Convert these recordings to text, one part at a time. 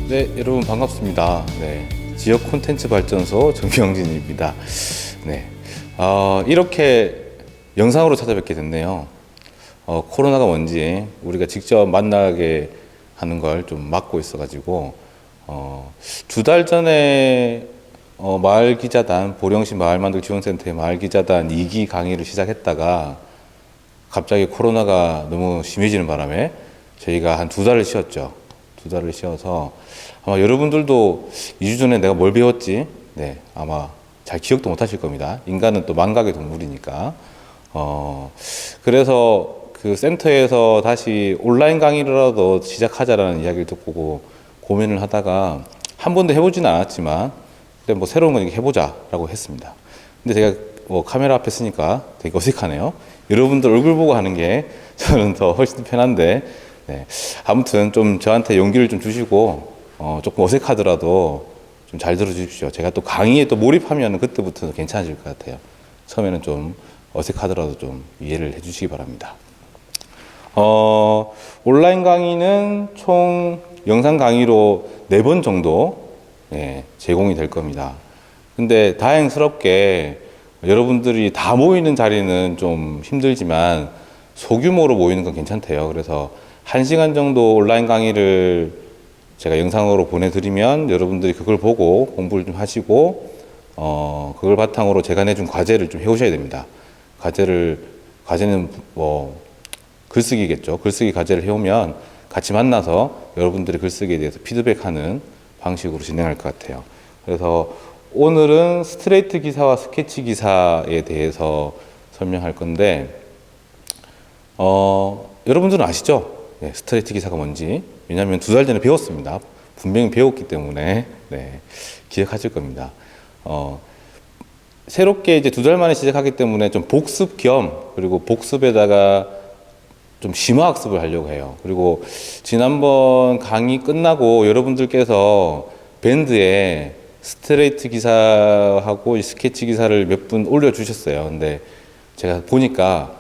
네, 여러분 반갑습니다. 네, 지역 콘텐츠 발전소 정병진입니다. 네, 이렇게 영상으로 찾아뵙게 됐네요. 코로나가 뭔지 우리가 직접 만나게 하는 걸 좀 막고 있어가지고 2달 전에 마을기자단 보령시 마을만들기 지원센터의 마을기자단 2기 강의를 시작했다가 갑자기 코로나가 너무 심해지는 바람에 저희가 한 2달을 쉬었죠. 2달을 쉬어서 아마 여러분들도 2주 전에 내가 뭘 배웠지? 네, 아마 잘 기억도 못 하실 겁니다. 인간은 또 망각의 동물이니까. 그래서 그 센터에서 다시 온라인 강의라도 시작하자라는 이야기를 듣고 고민을 하다가 한 번도 해보지는 않았지만 뭐 새로운 거 해보자라고 했습니다. 근데 제가 뭐 카메라 앞에 쓰니까 되게 어색하네요. 여러분들 얼굴 보고 하는 게 저는 더 훨씬 편한데, 네. 아무튼 좀 저한테 용기를 좀 주시고 조금 어색하더라도 좀 잘 들어주십시오. 제가 또 강의에 또 몰입하면 그때부터 괜찮아질 것 같아요. 처음에는 좀 어색하더라도 좀 이해를 해주시기 바랍니다. 온라인 강의는 총 영상 강의로 4번 정도 제공이 될 겁니다. 근데 다행스럽게 여러분들이 다 모이는 자리는 좀 힘들지만 소규모로 모이는 건 괜찮대요. 그래서 1시간 정도 온라인 강의를 제가 영상으로 보내드리면 여러분들이 그걸 보고 공부를 좀 하시고 그걸 바탕으로 제가 내준 과제를 좀 해오셔야 됩니다. 과제는 뭐 글쓰기겠죠. 글쓰기 과제를 해오면 같이 만나서 여러분들의 글쓰기에 대해서 피드백하는 방식으로 진행할 것 같아요. 그래서 오늘은 스트레이트 기사와 스케치 기사에 대해서 설명할 건데 여러분들은 아시죠? 네, 스트레이트 기사가 뭔지. 왜냐하면 2달 전에 배웠습니다. 분명히 배웠기 때문에 기억하실 겁니다. 새롭게 이제 2달 만에 시작하기 때문에 좀 복습 겸 그리고 복습에다가 좀 심화학습을 하려고 해요. 그리고 지난번 강의 끝나고 여러분들께서 밴드에 스트레이트 기사하고 스케치 기사를 몇 분 올려주셨어요. 근데 제가 보니까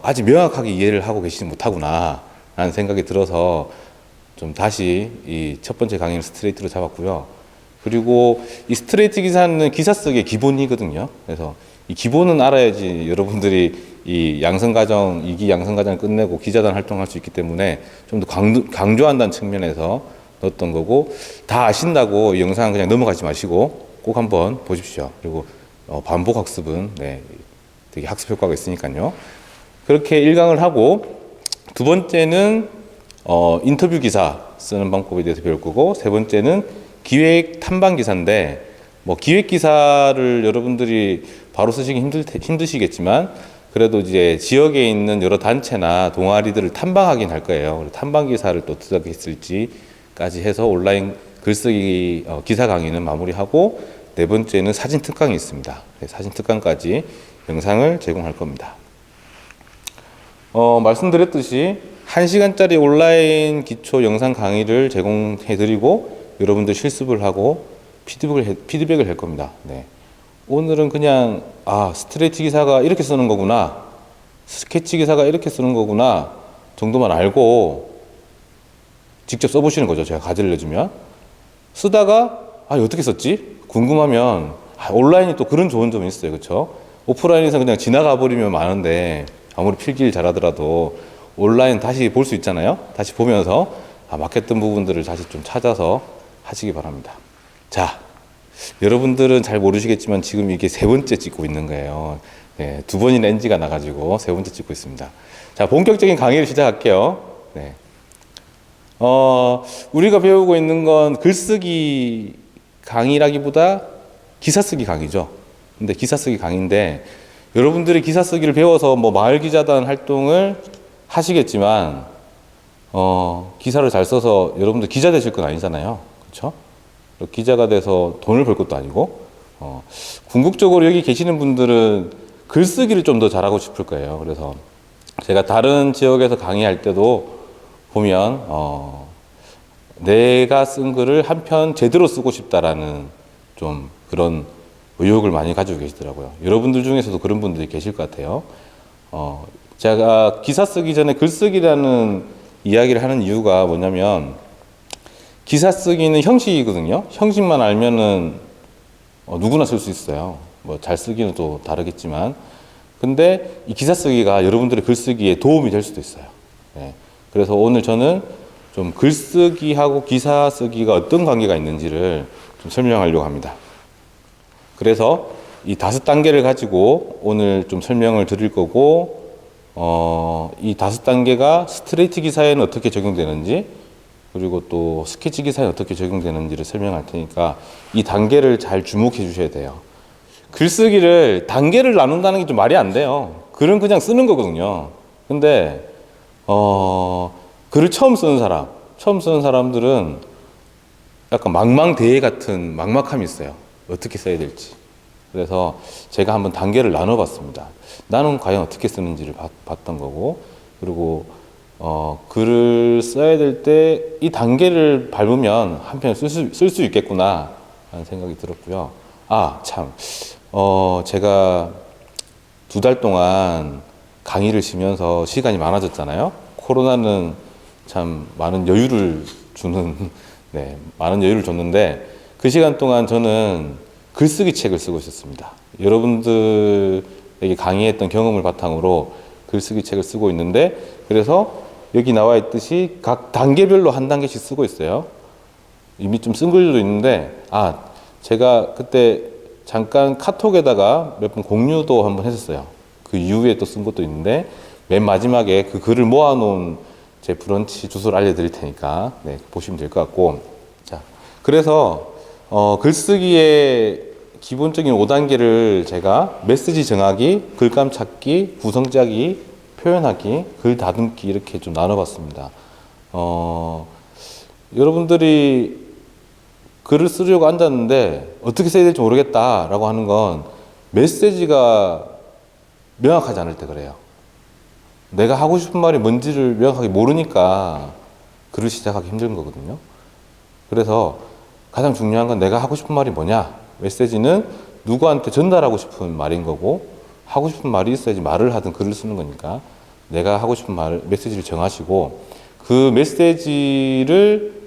아직 명확하게 이해를 하고 계시지 못하구나 라는 생각이 들어서 좀 다시 이 첫 번째 강의를 스트레이트로 잡았고요. 그리고 이 스트레이트 기사는 기사 쓰기의 기본이거든요. 그래서 이 기본은 알아야지 여러분들이 이 양성과정, 2기 양성과정을 끝내고 기자단 활동할 수 있기 때문에 좀 더 강조한다는 측면에서 넣었던 거고, 다 아신다고 이 영상 그냥 넘어가지 마시고 꼭 한번 보십시오. 그리고 반복 학습은 되게 학습 효과가 있으니까요. 그렇게 1강을 하고, 2번째는 인터뷰 기사 쓰는 방법에 대해서 배울 거고, 3번째는 기획 탐방 기사인데, 뭐 기획 기사를 여러분들이 바로 쓰시기 힘드시겠지만 그래도 이제 지역에 있는 여러 단체나 동아리들을 탐방하긴 할 거예요. 탐방 기사를 또 어떻게 했을지까지 해서 온라인 글쓰기 기사 강의는 마무리하고, 4번째는 사진 특강이 있습니다. 사진 특강까지 영상을 제공할 겁니다. 말씀드렸듯이 1시간짜리 온라인 기초 영상 강의를 제공해드리고 여러분들 실습을 하고 피드백을 할 겁니다. 네. 오늘은 그냥 스트레이트 기사가 이렇게 쓰는 거구나, 스케치 기사가 이렇게 쓰는 거구나 정도만 알고 직접 써보시는 거죠. 제가 과제를 내주면 쓰다가 어떻게 썼지? 궁금하면 온라인이 또 그런 좋은 점이 있어요. 그렇죠? 오프라인에서 그냥 지나가 버리면 많은데 아무리 필기를 잘하더라도 온라인 다시 볼 수 있잖아요. 다시 보면서 막혔던 부분들을 다시 좀 찾아서 하시기 바랍니다. 자, 여러분들은 잘 모르시겠지만 지금 이게 3번째 찍고 있는 거예요. 2번이나 NG가 나가지고 3번째 찍고 있습니다. 자, 본격적인 강의를 시작할게요. 우리가 배우고 있는 건 글쓰기 강의라기보다 기사 쓰기 강의죠. 근데 기사 쓰기 강의인데, 여러분들이 기사 쓰기를 배워서 뭐 마을기자단 활동을 하시겠지만 기사를 잘 써서 여러분들 기자 되실 건 아니잖아요. 그렇죠? 기자가 돼서 돈을 벌 것도 아니고, 궁극적으로 여기 계시는 분들은 글쓰기를 좀 더 잘하고 싶을 거예요. 그래서 제가 다른 지역에서 강의할 때도 보면 내가 쓴 글을 한 편 제대로 쓰고 싶다라는 좀 그런 의욕을 많이 가지고 계시더라고요. 여러분들 중에서도 그런 분들이 계실 것 같아요. 제가 기사 쓰기 전에 글쓰기라는 이야기를 하는 이유가 뭐냐면, 기사 쓰기는 형식이거든요. 형식만 알면은 누구나 쓸 수 있어요. 뭐 잘 쓰기는 또 다르겠지만, 근데 이 기사 쓰기가 여러분들의 글쓰기에 도움이 될 수도 있어요. 예. 그래서 오늘 저는 좀 글쓰기하고 기사 쓰기가 어떤 관계가 있는지를 좀 설명하려고 합니다. 그래서 이 5단계를 가지고 오늘 좀 설명을 드릴 거고, 이 5단계가 스트레이트 기사에는 어떻게 적용되는지, 그리고 또 스케치 기사에 어떻게 적용되는지를 설명할 테니까 이 단계를 잘 주목해 주셔야 돼요. 글쓰기를 단계를 나눈다는 게 좀 말이 안 돼요. 글은 그냥 쓰는 거거든요. 근데 글을 처음 쓰는 사람들은 약간 망망대해 같은 막막함이 있어요. 어떻게 써야 될지. 그래서 제가 한번 단계를 나눠봤습니다. 나는 과연 어떻게 쓰는지를 봤던 거고, 그리고 글을 써야 될 때 이 단계를 밟으면 한편 쓸 수 있겠구나 라는 생각이 들었고요. 제가 2달 동안 강의를 쉬면서 시간이 많아졌잖아요. 코로나는 참 많은 여유를 주는, 네, 많은 여유를 줬는데 그 시간 동안 저는 글쓰기 책을 쓰고 있었습니다. 여러분들에게 강의했던 경험을 바탕으로 글쓰기 책을 쓰고 있는데, 그래서 여기 나와 있듯이 각 단계별로 한 단계씩 쓰고 있어요. 이미 좀 쓴 글도 있는데, 제가 그때 잠깐 카톡에다가 몇 번 공유도 한번 했었어요. 그 이후에 또 쓴 것도 있는데, 맨 마지막에 그 글을 모아놓은 제 브런치 주소를 알려드릴 테니까, 네, 보시면 될 것 같고. 자, 그래서 글쓰기의 기본적인 5단계를 제가 메시지 정하기, 글감 찾기, 구성 짜기, 표현하기, 글 다듬기 이렇게 좀 나눠봤습니다. 여러분들이 글을 쓰려고 앉았는데 어떻게 써야 될지 모르겠다라고 하는 건 메시지가 명확하지 않을 때 그래요. 내가 하고 싶은 말이 뭔지를 명확하게 모르니까 글을 시작하기 힘든 거거든요. 그래서 가장 중요한 건 내가 하고 싶은 말이 뭐냐. 메시지는 누구한테 전달하고 싶은 말인 거고, 하고 싶은 말이 있어야지 말을 하든 글을 쓰는 거니까 내가 하고 싶은 메시지를 정하시고, 그 메시지를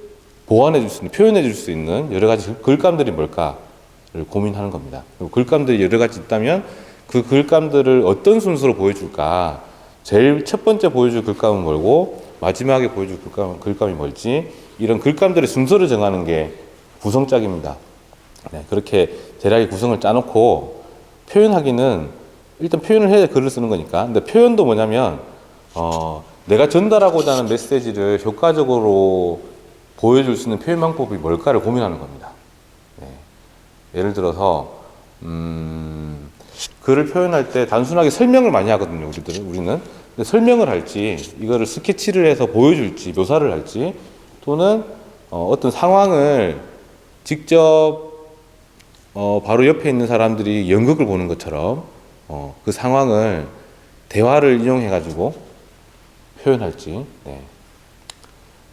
보완해 줄 수 있는, 표현해 줄 수 있는 여러 가지 글감들이 뭘까를 고민하는 겁니다. 그리고 글감들이 여러 가지 있다면 그 글감들을 어떤 순서로 보여줄까, 제일 첫 번째 보여줄 글감은 뭐고 마지막에 보여줄 글감이 뭘지, 이런 글감들의 순서를 정하는 게 구성짝입니다. 네, 그렇게 대략의 구성을 짜놓고, 표현하기는 일단 표현을 해야 글을 쓰는 거니까. 근데 표현도 뭐냐면 내가 전달하고자 하는 메시지를 효과적으로 보여줄 수 있는 표현 방법이 뭘까를 고민하는 겁니다. 네. 예를 들어서 글을 표현할 때 단순하게 설명을 많이 하거든요. 우리는. 근데 설명을 할지, 이거를 스케치를 해서 보여줄지, 묘사를 할지, 또는 어떤 상황을 직접 바로 옆에 있는 사람들이 연극을 보는 것처럼 그 상황을 대화를 이용해 가지고 표현할지, 네.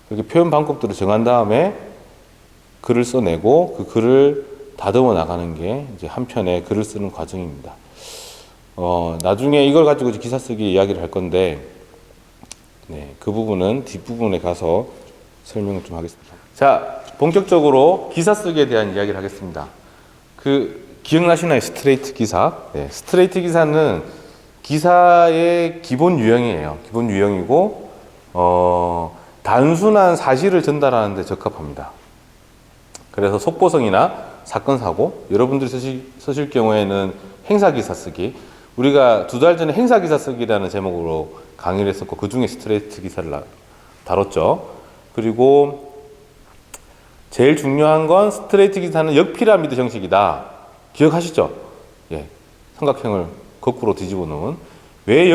그렇게 표현 방법들을 정한 다음에 글을 써내고 그 글을 다듬어 나가는 게 이제 한편의 글을 쓰는 과정입니다. 나중에 이걸 가지고 이제 기사 쓰기 이야기를 할 건데, 네, 그 부분은 뒷부분에 가서 설명을 좀 하겠습니다. 자, 본격적으로 기사 쓰기에 대한 이야기를 하겠습니다. 기억나시나요? 스트레이트 기사. 네, 스트레이트 기사는 기사의 기본 유형이에요. 기본 유형이고, 단순한 사실을 전달하는 데 적합합니다. 그래서 속보성이나 사건 사고, 여러분들이 쓰실 경우에는 행사 기사 쓰기. 우리가 2달 전에 행사 기사 쓰기라는 제목으로 강의를 했었고, 그 중에 스트레이트 기사를 다뤘죠. 그리고 제일 중요한 건 스트레이트 기사는 역피라미드 형식이다. 기억하시죠? 예. 삼각형을 거꾸로 뒤집어 놓은. 왜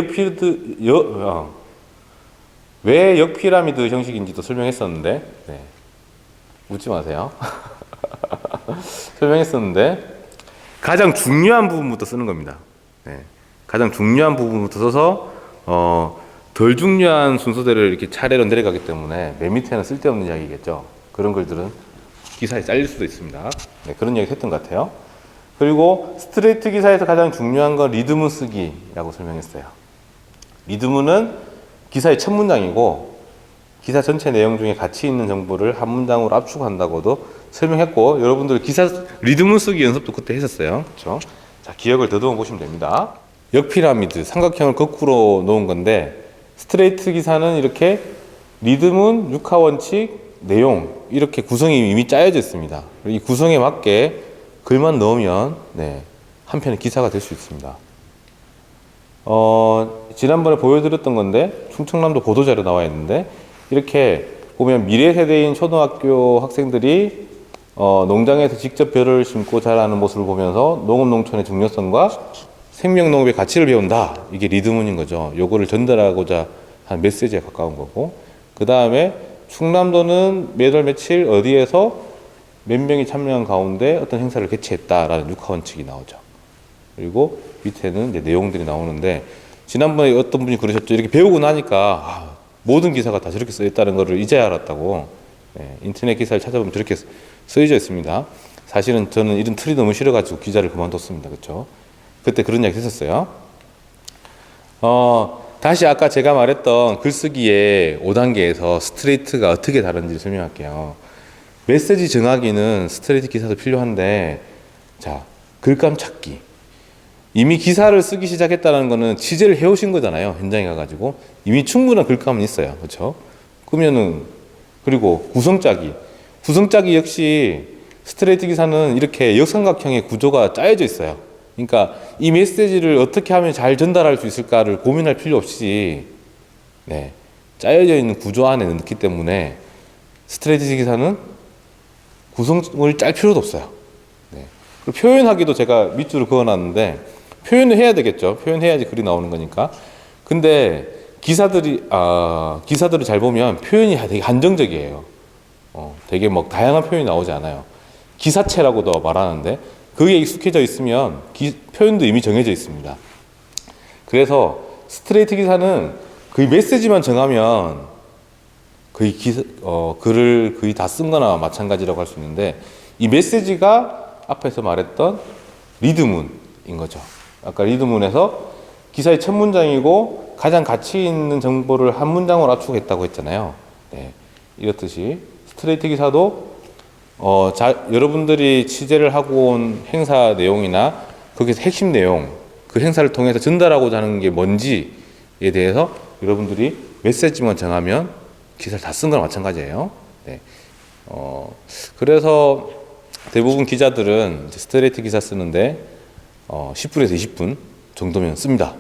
역피라미드 형식인지도 설명했었는데, 네. 웃지 마세요. 설명했었는데, 가장 중요한 부분부터 쓰는 겁니다. 네. 가장 중요한 부분부터 써서, 덜 중요한 순서대로 이렇게 차례로 내려가기 때문에 맨 밑에는 쓸데없는 이야기겠죠. 그런 글들은 기사에 잘릴 수도 있습니다. 네, 그런 이야기 했던 것 같아요. 그리고 스트레이트 기사에서 가장 중요한 건 리드문 쓰기라고 설명했어요. 리드문은 기사의 첫 문장이고, 기사 전체 내용 중에 가치 있는 정보를 한 문장으로 압축한다고도 설명했고, 여러분들 기사 리드문 쓰기 연습도 그때 했었어요. 그렇죠? 자, 기억을 더듬어 보시면 됩니다. 역피라미드, 삼각형을 거꾸로 놓은 건데, 스트레이트 기사는 이렇게 리드문, 육하 원칙, 내용 이렇게 구성이 이미 짜여져 있습니다. 이 구성에 맞게 글만 넣으면 한 편의 기사가 될 수 있습니다. 지난번에 보여드렸던 건데, 충청남도 보도자료 나와 있는데, 이렇게 보면 미래 세대인 초등학교 학생들이 농장에서 직접 벼를 심고 자라는 모습을 보면서 농업농촌의 중요성과 생명농업의 가치를 배운다. 이게 리드문인 거죠. 요거를 전달하고자 한 메시지에 가까운 거고, 그 다음에 충남도는 몇 월 며칠 어디에서 몇 명이 참여한 가운데 어떤 행사를 개최했다라는 육하 원칙이 나오죠. 그리고 밑에는 이제 내용들이 나오는데, 지난번에 어떤 분이 그러셨죠. 이렇게 배우고 나니까 모든 기사가 다 저렇게 써있다는 것을 이제야 알았다고. 인터넷 기사를 찾아보면 저렇게 쓰여져 있습니다. 사실은 저는 이런 틀이 너무 싫어가지고 기자를 그만뒀습니다. 그렇죠? 그때 그런 이야기 했었어요. 다시 아까 제가 말했던 글쓰기의 5단계에서 스트레이트가 어떻게 다른지 설명할게요. 메시지 정하기는 스트레이트 기사도 필요한데, 자, 글감 찾기. 이미 기사를 쓰기 시작했다는 거는 취재를 해오신 거잖아요. 현장에 가가지고. 이미 충분한 글감은 있어요. 그렇죠? 그러면은, 그리고 구성 짜기. 구성 짜기 역시 스트레이트 기사는 이렇게 역삼각형의 구조가 짜여져 있어요. 그러니까 이 메시지를 어떻게 하면 잘 전달할 수 있을까를 고민할 필요 없이 짜여져 있는 구조 안에 넣기 때문에 스트레이트 기사는 구성을 짤 필요도 없어요. 그리고 표현하기도 제가 밑줄을 그어놨는데, 표현을 해야 되겠죠. 표현해야지 글이 나오는 거니까. 근데 기사들을 잘 보면 표현이 되게 한정적이에요. 되게 뭐 다양한 표현이 나오지 않아요. 기사체라고도 말하는데, 그게 익숙해져 있으면 표현도 이미 정해져 있습니다. 그래서 스트레이트 기사는 그 메시지만 정하면 글을 거의 다 쓴 거나 마찬가지라고 할 수 있는데, 이 메시지가 앞에서 말했던 리드문인 거죠. 아까 리드문에서 기사의 첫 문장이고 가장 가치 있는 정보를 한 문장으로 압축했다고 했잖아요. 이렇듯이 스트레이트 기사도 여러분들이 취재를 하고 온 행사 내용이나 거기서 핵심 내용, 그 행사를 통해서 전달하고자 하는 게 뭔지에 대해서 여러분들이 메시지만 정하면 기사를 다 쓴 거랑 마찬가지예요. 그래서 대부분 기자들은 스트레이트 기사 쓰는데 10분에서 20분 정도면 씁니다.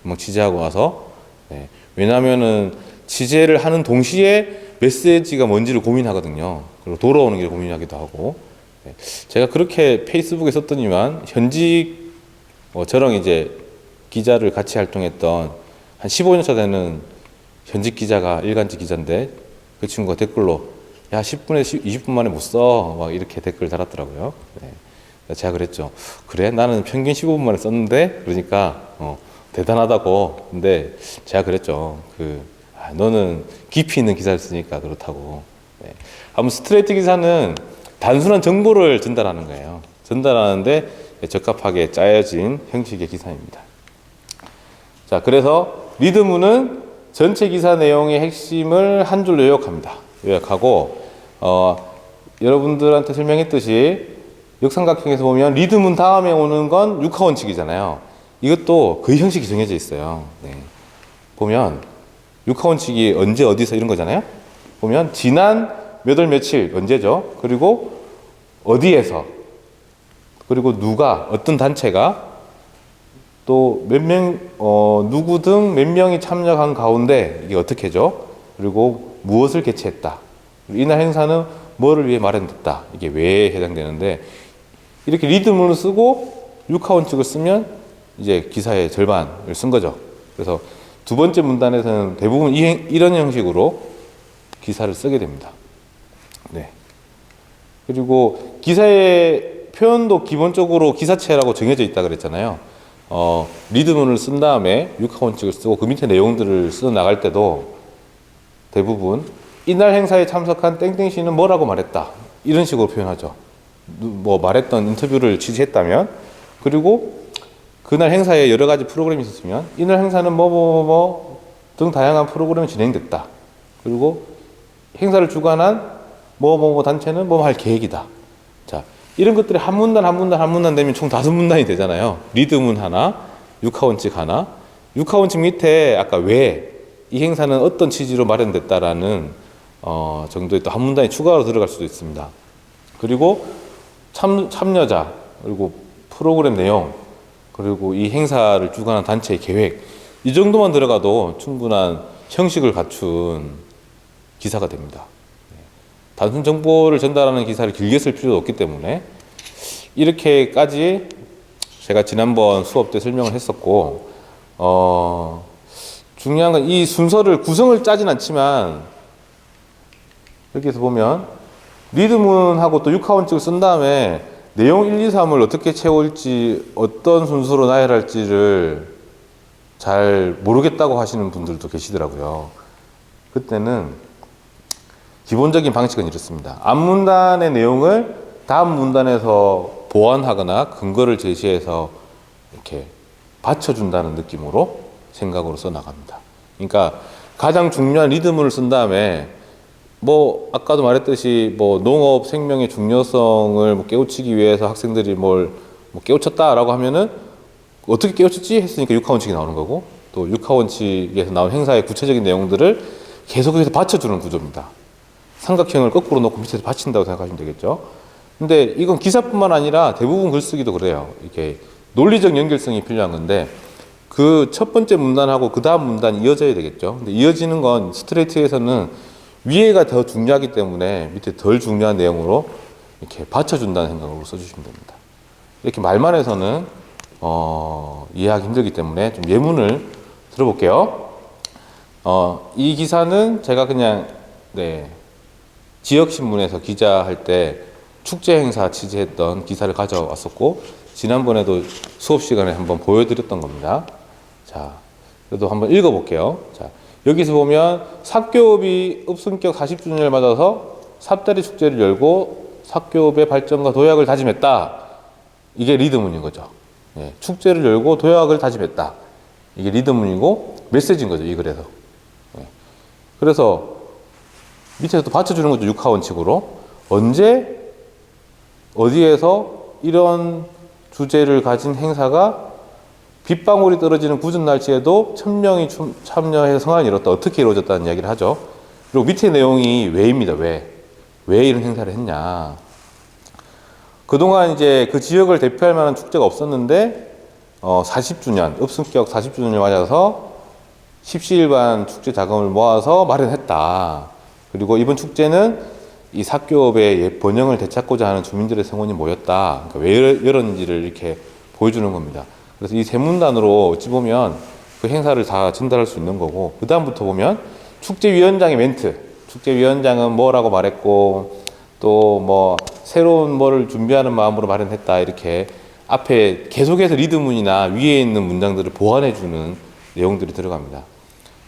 금방 취재하고 와서. 왜냐하면은 취재를 하는 동시에 메시지가 뭔지를 고민하거든요. 그리고 돌아오는 길 고민하기도 하고. 제가 그렇게 페이스북에 썼더니만 현직 저랑 이제 기자를 같이 활동했던 한 15년 차 되는 현직 기자가 일간지 기자인데, 그 친구가 댓글로 야 10분에서 20분 만에 못 써 막 이렇게 댓글 달았더라고요. 제가 그랬죠. 그래 나는 평균 15분 만에 썼는데, 그러니까 대단하다고. 근데 제가 그랬죠. 너는 깊이 있는 기사를 쓰니까 그렇다고. 아무튼 스트레이트 기사는 단순한 정보를 전달하는 거예요. 전달하는데 적합하게 짜여진 형식의 기사입니다. 자, 그래서 리드문은 전체 기사 내용의 핵심을 한 줄로 요약합니다. 요약하고 여러분들한테 설명했듯이 역삼각형에서 보면 리드문 다음에 오는 건 육하 원칙이잖아요. 이것도 그 형식이 정해져 있어요. 보면 육하 원칙이 언제 어디서 이런 거잖아요. 보면 지난 몇 월 며칠 언제죠. 그리고 어디에서, 그리고 누가, 어떤 단체가, 또 몇 명, 누구 등 몇 명이 참여한 가운데 이게 어떻게죠. 그리고 무엇을 개최했다. 이날 행사는 뭐를 위해 마련됐다. 이게 왜에 해당되는데, 이렇게 리드문을 쓰고 육하 원칙을 쓰면 이제 기사의 절반을 쓴 거죠. 그래서 두 번째 문단에서는 대부분 이런 형식으로 기사를 쓰게 됩니다. 그리고 기사의 표현도 기본적으로 기사체라고 정해져 있다 그랬잖아요. 리드문을 쓴 다음에 육하 원칙을 쓰고 그 밑에 내용들을 써 나갈 때도 대부분 이날 행사에 참석한 땡땡 씨는 뭐라고 말했다. 이런 식으로 표현하죠. 뭐 말했던 인터뷰를 취재했다면, 그리고 그날 행사에 여러 가지 프로그램이 있었으면 이날 행사는 뭐 등 다양한 프로그램이 진행됐다. 그리고 행사를 주관한 뭐 단체는 뭐 할 계획이다. 자, 이런 것들이 한 문단 되면 총 5문단이 되잖아요. 리드문 하나, 육하원칙 하나, 육하원칙 밑에 아까 왜 이 행사는 어떤 취지로 마련됐다라는 정도의 또 한 문단이 추가로 들어갈 수도 있습니다. 그리고 참여자, 그리고 프로그램 내용, 그리고 이 행사를 주관한 단체의 계획, 이 정도만 들어가도 충분한 형식을 갖춘 기사가 됩니다. 단순 정보를 전달하는 기사를 길게 쓸 필요도 없기 때문에 이렇게까지 제가 지난번 수업 때 설명을 했었고, 중요한 건 이 순서를 구성을 짜진 않지만, 여기서 보면 리드문하고 또 육하원칙을 쓴 다음에 내용 1, 2, 3을 어떻게 채울지, 어떤 순서로 나열할지를 잘 모르겠다고 하시는 분들도 계시더라고요. 그때는 기본적인 방식은 이렇습니다. 앞문단의 내용을 다음 문단에서 보완하거나 근거를 제시해서 이렇게 받쳐준다는 느낌으로 생각으로 써나갑니다. 그러니까 가장 중요한 리드문을 쓴 다음에 뭐 아까도 말했듯이 뭐 농업 생명의 중요성을 깨우치기 위해서 학생들이 뭘 깨우쳤다라고 하면은 어떻게 깨우쳤지 했으니까 육하원칙이 나오는 거고, 또 육하원칙에서 나온 행사의 구체적인 내용들을 계속해서 받쳐주는 구조입니다. 삼각형을 거꾸로 놓고 밑에서 받친다고 생각하시면 되겠죠. 근데 이건 기사뿐만 아니라 대부분 글쓰기도 그래요. 이게 논리적 연결성이 필요한 건데, 그 첫 번째 문단하고 그 다음 문단이 이어져야 되겠죠. 근데 이어지는 건 스트레이트에서는 위에가 더 중요하기 때문에 밑에 덜 중요한 내용으로 이렇게 받쳐준다는 생각으로 써주시면 됩니다. 이렇게 말만 해서는 이해하기 힘들기 때문에 좀 예문을 들어볼게요. 이 기사는 제가 그냥 지역신문에서 기자할 때 축제 행사 취재했던 기사를 가져왔었고, 지난번에도 수업 시간에 한번 보여드렸던 겁니다. 자, 그래도 한번 읽어볼게요. 자, 여기서 보면 삽교읍이 읍승격 40주년을 맞아서 삽다리 축제를 열고 삽교읍의 발전과 도약을 다짐했다. 이게 리드문인 거죠. 예, 축제를 열고 도약을 다짐했다. 이게 리드문이고 메시지인 거죠, 이 글에서. 예. 그래서 밑에서 또 받쳐주는 거죠, 육하원칙으로. 언제, 어디에서 이런 주제를 가진 행사가 빗방울이 떨어지는 굳은 날씨에도 1000명이 참여해서 성안을 이뤘다. 어떻게 이루어졌다는 이야기를 하죠. 그리고 밑에 내용이 왜입니다. 왜? 왜 이런 행사를 했냐. 그동안 이제 그 지역을 대표할 만한 축제가 없었는데, 40주년, 읍승격 40주년을 맞아서 십시일반 축제 자금을 모아서 마련했다. 그리고 이번 축제는 이 삽교읍의 번영을 되찾고자 하는 주민들의 성원이 모였다. 그러니까 왜 열었는지를 이렇게 보여주는 겁니다. 그래서 이 세 문단으로 어찌 보면 그 행사를 다 전달할 수 있는 거고, 그 다음부터 보면 축제위원장의 멘트, 축제위원장은 뭐라고 말했고, 또 뭐 새로운 뭐를 준비하는 마음으로 마련했다, 이렇게 앞에 계속해서 리드문이나 위에 있는 문장들을 보완해주는 내용들이 들어갑니다.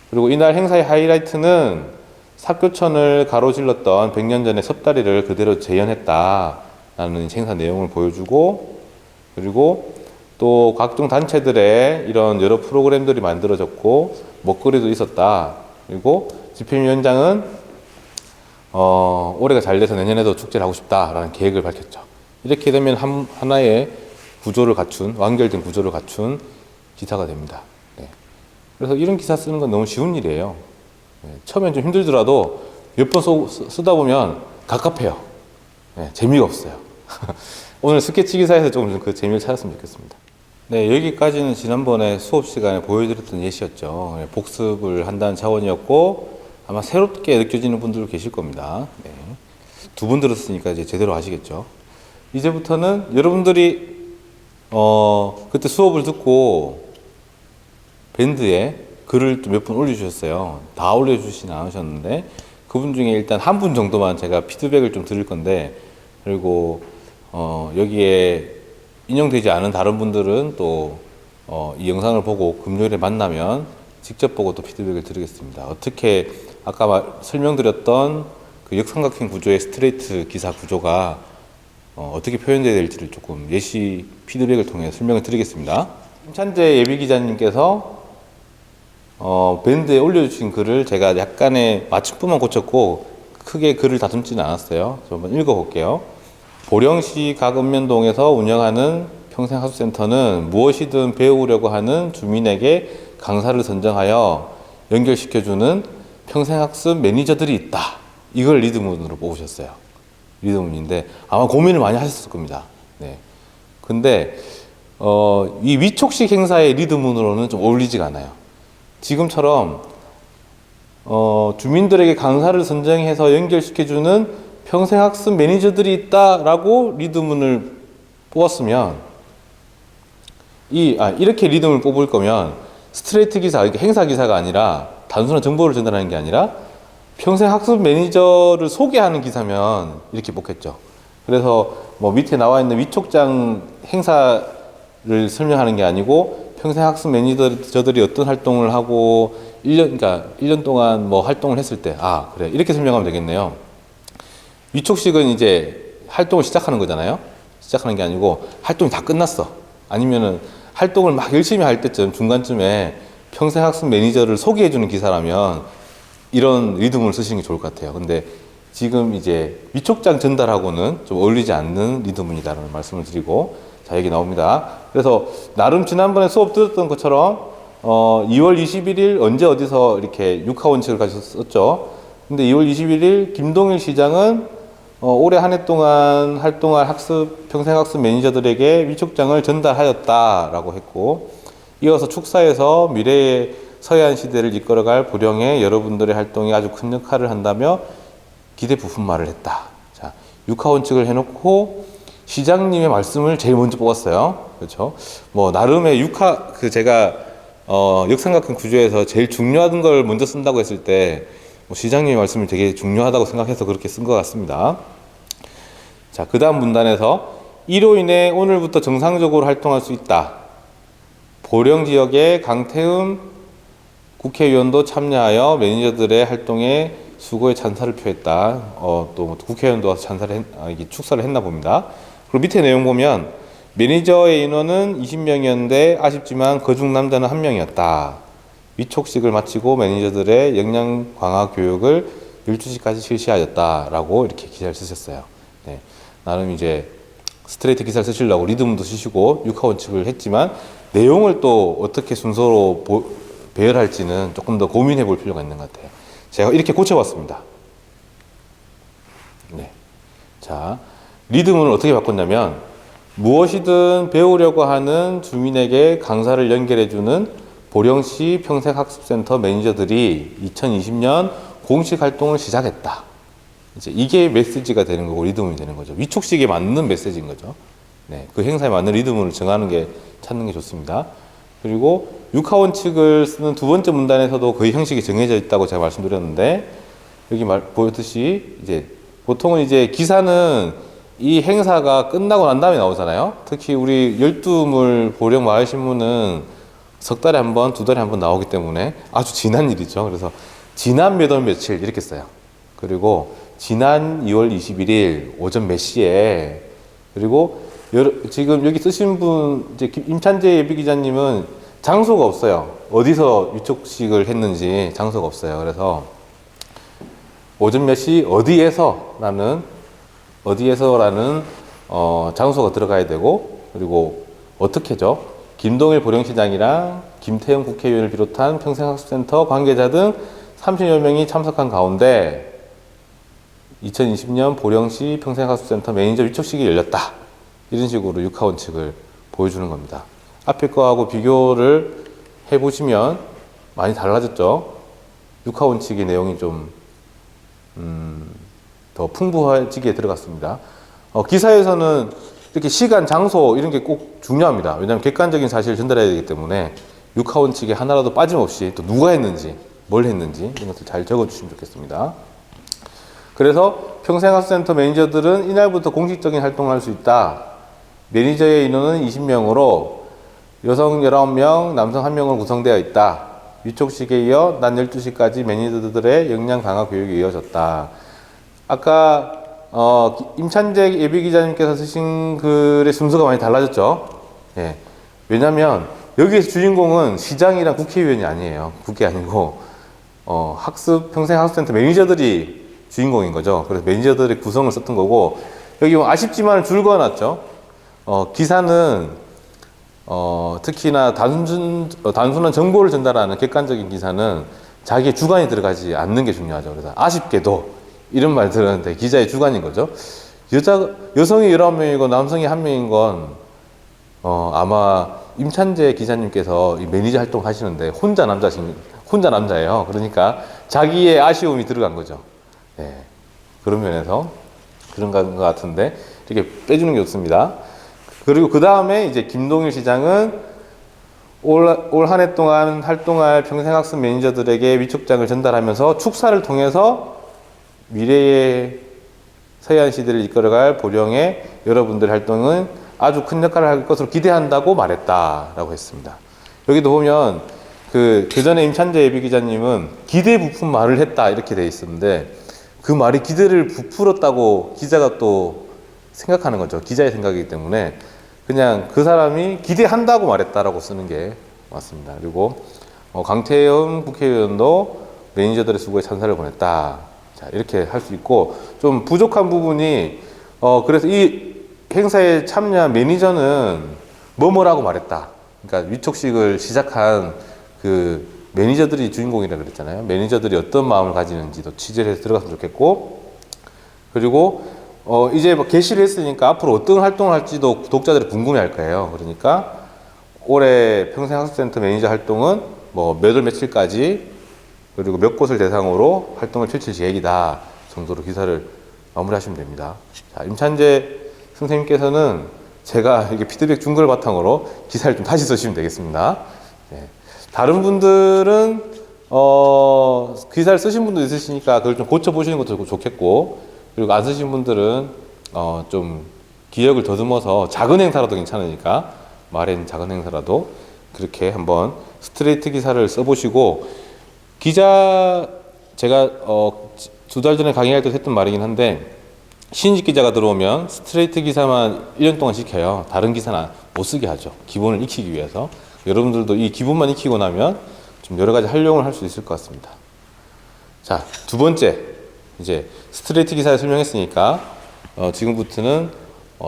그리고 이날 행사의 하이라이트는 삽교천을 가로질렀던 100년 전의 섭다리를 그대로 재현했다라는 행사 내용을 보여주고, 그리고 또 각종 단체들의 이런 여러 프로그램들이 만들어졌고 먹거리도 있었다. 그리고 집행위원장은 올해가 잘 돼서 내년에도 축제를 하고 싶다라는 계획을 밝혔죠. 이렇게 되면 하나의 구조를 갖춘, 완결된 구조를 갖춘 기사가 됩니다. 네. 그래서 이런 기사 쓰는 건 너무 쉬운 일이에요. 네. 처음엔 좀 힘들더라도 몇 번 쓰다 보면 갑갑해요. 네. 재미가 없어요. 오늘 스케치 기사에서 조금 그 재미를 찾았으면 좋겠습니다. 네, 여기까지는 지난번에 수업 시간에 보여드렸던 예시였죠. 네, 복습을 한다는 차원이었고, 아마 새롭게 느껴지는 분들도 계실 겁니다. 네. 2번 들었으니까 이제 제대로 아시겠죠. 이제부터는 여러분들이 그때 수업을 듣고 밴드에 글을 몇 분 올려주셨어요. 다 올려주시진 않으셨는데, 그분 중에 일단 한 분 정도만 제가 피드백을 좀 드릴 건데, 그리고 여기에 인용되지 않은 다른 분들은 또 이 영상을 보고 금요일에 만나면 직접 보고 또 피드백을 드리겠습니다. 어떻게 아까 설명드렸던 그 역삼각형 구조의 스트레이트 기사 구조가 어떻게 표현되어야 될지를 조금 예시 피드백을 통해 설명을 드리겠습니다. 김찬재 예비기자님께서 밴드에 올려주신 글을 제가 약간의 맞춤법만 고쳤고 크게 글을 다듬지는 않았어요. 저 한번 읽어볼게요. 보령시 각읍면동에서 운영하는 평생학습센터는 무엇이든 배우려고 하는 주민에게 강사를 선정하여 연결시켜주는 평생학습 매니저들이 있다. 이걸 리드문으로 뽑으셨어요. 리드문인데 아마 고민을 많이 하셨을 겁니다. 네. 근데 이 위촉식 행사의 리드문으로는 좀 어울리지가 않아요. 지금처럼 주민들에게 강사를 선정해서 연결시켜주는 평생학습 매니저들이 있다라고 리드문을 뽑았으면 이렇게 리드문을 뽑을 거면 스트레이트 기사, 그러니까 행사 기사가 아니라 단순한 정보를 전달하는 게 아니라 평생학습 매니저를 소개하는 기사면 이렇게 뽑겠죠. 그래서 뭐 밑에 나와 있는 위촉장 행사를 설명하는 게 아니고 평생학습 매니저들이 어떤 활동을 하고 1년 동안 뭐 활동을 했을 때, 그래. 이렇게 설명하면 되겠네요. 위촉식은 이제 활동을 시작하는 거잖아요. 시작하는 게 아니고 활동이 다 끝났어. 아니면은 활동을 막 열심히 할 때쯤 중간쯤에 평생학습 매니저를 소개해주는 기사라면 이런 리듬을 쓰시는 게 좋을 것 같아요. 근데 지금 이제 위촉장 전달하고는 좀 어울리지 않는 리듬이다라는 말씀을 드리고, 자, 여기 나옵니다. 그래서 나름 지난번에 수업 들었던 것처럼 2월 21일 언제 어디서 이렇게 육하원칙을 가졌었죠. 근데 2월 21일 김동일 시장은 올해 한 해 동안 활동할 평생학습 매니저들에게 위촉장을 전달하였다라고 했고, 이어서 축사에서 미래의 서해안 시대를 이끌어갈 보령의 여러분들의 활동이 아주 큰 역할을 한다며 기대 부푼 말을 했다. 자, 육하원칙을 해놓고 시장님의 말씀을 제일 먼저 뽑았어요. 그렇죠? 뭐 나름의 제가 역삼각형 구조에서 제일 중요한 걸 먼저 쓴다고 했을 때 시장님의 말씀이 되게 중요하다고 생각해서 그렇게 쓴 것 같습니다. 자, 그 다음 문단에서 이로 인해 오늘부터 정상적으로 활동할 수 있다. 보령 지역의 강태흠 국회의원도 참여하여 매니저들의 활동에 수고에 찬사를 표했다. 또 국회의원도 와서 축사를 했나 봅니다. 그리고 밑에 내용 보면 매니저의 인원은 20명이었는데 아쉽지만 그중 남자는 1명이었다. 위촉식을 마치고 매니저들의 역량 강화 교육을 12시까지 실시하였다라고 이렇게 기사를 쓰셨어요. 네. 나름 이제 스트레이트 기사를 쓰시려고 리듬도 쓰시고 육하원칙을 했지만 내용을 또 어떻게 순서로 배열할지는 조금 더 고민해 볼 필요가 있는 것 같아요. 제가 이렇게 고쳐봤습니다. 네. 자, 리듬을 어떻게 바꿨냐면 무엇이든 배우려고 하는 주민에게 강사를 연결해주는 보령시 평생학습센터 매니저들이 2020년 공식 활동을 시작했다. 이제 이게 메시지가 되는 거고 리듬이 되는 거죠. 위촉식에 맞는 메시지인 거죠. 네, 그 행사에 맞는 리듬을 찾는 게 좋습니다. 그리고 육하원칙을 쓰는 두 번째 문단에서도 거의 형식이 정해져 있다고 제가 말씀드렸는데 여기 보였듯이 이제 보통은 이제 기사는 이 행사가 끝나고 난 다음에 나오잖아요. 특히 우리 열두물 보령 마을신문은 석 달에 한 번, 두 달에 한 번 나오기 때문에 아주 지난 일이죠. 그래서 지난 몇 월 며칠 이렇게 써요. 그리고 지난 2월 21일 오전 몇 시에, 그리고 지금 여기 쓰신 분 이제 임찬재 예비기자님은 장소가 없어요. 어디서 위촉식을 했는지 장소가 없어요. 그래서 오전 몇 시 어디에서라는 장소가 들어가야 되고, 그리고 어떻게죠? 김동일 보령시장이랑 김태형 국회의원을 비롯한 평생학습센터 관계자 등 30여 명이 참석한 가운데 2020년 보령시 평생학습센터 매니저 위촉식이 열렸다. 이런 식으로 육하원칙을 보여주는 겁니다. 앞에 거하고 비교를 해보시면 많이 달라졌죠. 육하원칙의 내용이 좀 더 풍부해지게 들어갔습니다. 기사에서는 이렇게 시간, 장소 이런 게 꼭 중요합니다. 왜냐하면 객관적인 사실을 전달해야 되기 때문에 육하원칙에 하나라도 빠짐없이 또 누가 했는지, 뭘 했는지 이런 것들 잘 적어주시면 좋겠습니다. 그래서 평생학습센터 매니저들은 이날부터 공식적인 활동을 할 수 있다. 매니저의 인원은 20명으로 여성 19명, 남성 1명으로 구성되어 있다. 위촉식에 이어 낮 12시까지 매니저들의 역량 강화 교육이 이어졌다. 아까 임찬재 예비기자님께서 쓰신 글의 순서가 많이 달라졌죠. 예. 왜냐하면 여기에서 주인공은 시장이랑 국회의원이 아니에요. 그게 아니고 평생학습센터 매니저들이 주인공인 거죠. 그래서 매니저들의 구성을 썼던 거고, 여기 아쉽지만 줄 그어놨죠. 기사는 특히나 단순한 정보를 전달하는 객관적인 기사는 자기의 주관이 들어가지 않는 게 중요하죠. 그래서 아쉽게도 이런 말들은 기자의 주관인 거죠. 여성이 19명이고 남성이 1명인 건 아마 임찬재 기자님께서 이 매니저 활동 하시는데 혼자 남자예요. 그러니까 자기의 아쉬움이 들어간 거죠. 네. 그런 면에서 그런 것 같은데 이렇게 빼주는 게 좋습니다. 그리고 그 다음에 이제 김동일 시장은 올 한 해 동안 활동할 평생학습 매니저들에게 위촉장을 전달하면서 축사를 통해서 미래의 서해안 시대를 이끌어갈 보령의 여러분들 활동은 아주 큰 역할을 할 것으로 기대한다고 말했다라고 했습니다. 여기도 보면 그 전에 임찬재 예비 기자님은 기대 부푼 말을 했다 이렇게 돼 있었는데 그 말이 기대를 부풀었다고 기자가 또 생각하는 거죠. 기자의 생각이기 때문에 그냥 그 사람이 기대한다고 말했다라고 쓰는 게 맞습니다. 그리고 강태흠 국회의원도 매니저들의 수고에 찬사를 보냈다. 자, 이렇게 할 수 있고 좀 부족한 부분이 그래서 이 행사에 참여한 매니저는 뭐뭐라고 말했다. 그러니까 위촉식을 시작한 그 매니저들이 주인공이라고 그랬잖아요. 매니저들이 어떤 마음을 가지는지도 취재를 해서 들어갔으면 좋겠고, 그리고 이제 뭐 게시를 했으니까 앞으로 어떤 활동을 할지도 구독자들이 궁금해할 거예요. 그러니까 올해 평생학습센터 매니저 활동은 뭐 몇 월 며칠까지 그리고 몇 곳을 대상으로 활동을 펼칠 계획이다 정도로 기사를 마무리하시면 됩니다. 자, 임찬재 선생님께서는 제가 이게 피드백 준 걸 바탕으로 기사를 좀 다시 쓰시면 되겠습니다. 네. 다른 분들은 기사를 쓰신 분도 있으시니까 그걸 좀 고쳐보시는 것도 좋겠고, 그리고 안 쓰신 분들은 좀 기억을 더듬어서 작은 행사라도 괜찮으니까 말엔 작은 행사라도 그렇게 한번 스트레이트 기사를 써보시고, 기자 제가 2달 전에 강의할 때 했던 말이긴 한데 신입 기자가 들어오면 스트레이트 기사만 1년 동안 시켜요. 다른 기사는 못 쓰게 하죠. 기본을 익히기 위해서. 여러분들도 이 기본만 익히고 나면 좀 여러 가지 활용을 할 수 있을 것 같습니다. 자, 두 번째 이제 스트레이트 기사를 설명했으니까 지금부터는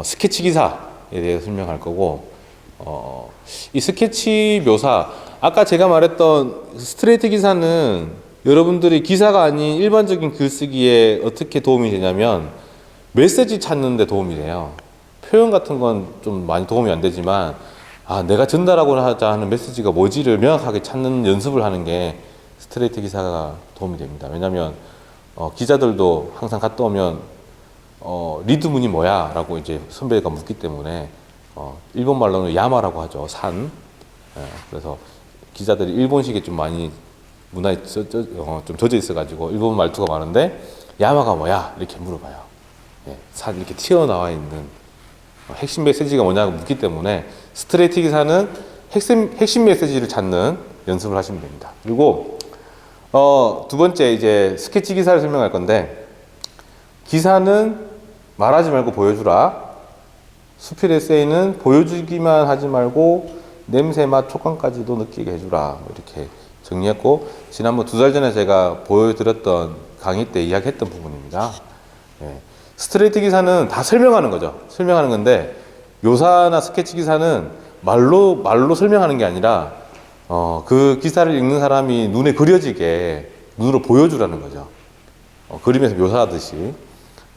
스케치 기사에 대해서 설명할 거고, 이 스케치 묘사 아까 제가 말했던 스트레이트 기사는 여러분들이 기사가 아닌 일반적인 글쓰기에 어떻게 도움이 되냐면 메시지 찾는 데 도움이 돼요. 표현 같은 건 좀 많이 도움이 안 되지만 내가 전달하고자 하는 메시지가 뭐지를 명확하게 찾는 연습을 하는 게 스트레이트 기사가 도움이 됩니다. 왜냐하면 기자들도 항상 갔다 오면 리드문이 뭐야? 라고 이제 선배가 묻기 때문에 일본 말로는 야마라고 하죠. 산. 그래서 기자들이 일본식에 좀 많이 문화에 좀 젖어 있어가지고 일본 말투가 많은데 야마가 뭐야? 이렇게 물어봐요. 산 이렇게 튀어나와 있는 핵심 메시지가 뭐냐고 묻기 때문에 스트레이트 기사는 핵심 메시지를 찾는 연습을 하시면 됩니다. 그리고 두 번째 이제 스케치 기사를 설명할 건데, 기사는 말하지 말고 보여주라. 수필 에세이는 보여주기만 하지 말고 냄새, 맛, 촉감까지도 느끼게 해주라. 이렇게 정리했고, 지난번 2달 전에 제가 보여드렸던 강의 때 이야기했던 부분입니다. 스트레이트 기사는 다 설명하는 거죠. 설명하는 건데, 묘사나 스케치 기사는 말로 설명하는 게 아니라 그 기사를 읽는 사람이 눈에 그려지게 눈으로 보여주라는 거죠. 그림에서 묘사하듯이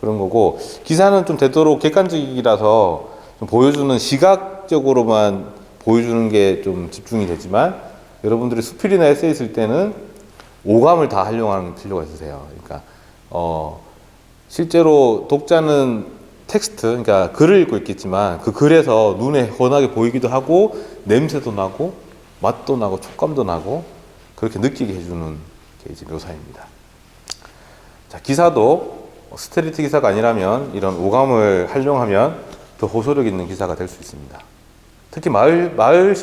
그런 거고, 기사는 좀 되도록 객관적이라서 좀 보여주는 시각적으로만 보여주는 게 좀 집중이 되지만, 여러분들이 수필이나 에세이 쓸 때는 오감을 다 활용하는 필요가 있으세요. 그러니까 실제로 독자는 텍스트, 그러니까 글을 읽고 있겠지만 그 글에서 눈에 훤하게 보이기도 하고 냄새도 나고 맛도 나고 촉감도 나고 그렇게 느끼게 해주는 게 이제 묘사입니다. 자, 기사도 스트레이트 기사가 아니라면 이런 오감을 활용하면 더 호소력 있는 기사가 될 수 있습니다. 특히 마을